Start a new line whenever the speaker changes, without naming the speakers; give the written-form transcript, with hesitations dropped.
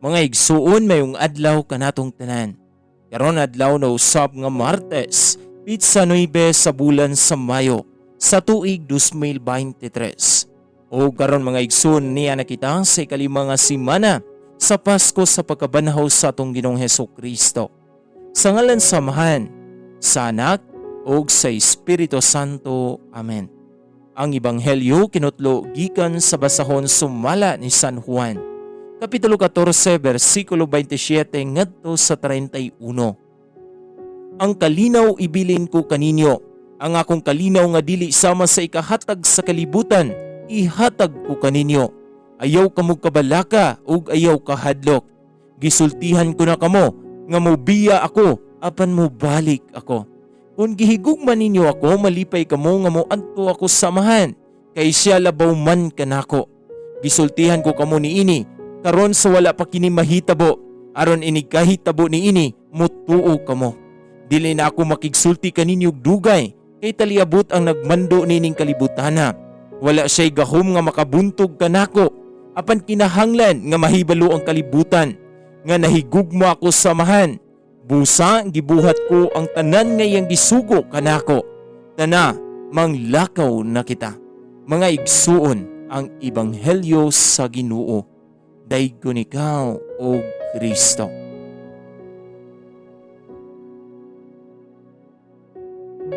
Mga igsuon mayong adlaw kanatong tanan. Karon adlaw na usab nga Martes, pitsa 9 sa bulan sa Mayo sa tuig 2023. O karon mga igsoon niya nakita sa ikalima nga semana sa Pasko sa pagkabanhaw sa atong Ginoong Hesukristo. Sa ngalan sa Amahan, sa Anak, ug sa Espiritu Santo. Amen. Ang Ebanghelyo kinutlo gikan sa basahon sumala ni San Juan. Kapitulo 14, versikulo 27 ngadto sa 31. Ang kalinaw ibilin ko kaninyo, ang akong kalinaw nga dili sama sa ikahatag sa kalibutan, ihatag ko kaninyo. Ayaw kamo kabalaka ug ayaw kahadlok. Gisultihan ko na kamo nga mobiya ako apan mobalik ako. Kung gihigugman ninyo ako, malipay kamo nga moadto ako sa Amahan, kay siya labaw man kanako. Gisultihan ko kamo niini karon sa wala pa kini mahitabo, aron ini kahitabo niini mutuo kamo. Dili na ako makigsulti kaninyo dugay, kay taliabot ang nagmando nining kalibutana. Wala siya'y gahom nga makabuntog kanako, apan kinahanglan nga mahibalo ang kalibutan, nga nahigugma ako sa Amahan. Busa gibuhat ko ang tanan nga iyang gisugo kanako. Tana, manglakaw na kita. Mga igsuon, ang Ebanghelyo sa Ginoo. Daygon ikaw, O Kristo.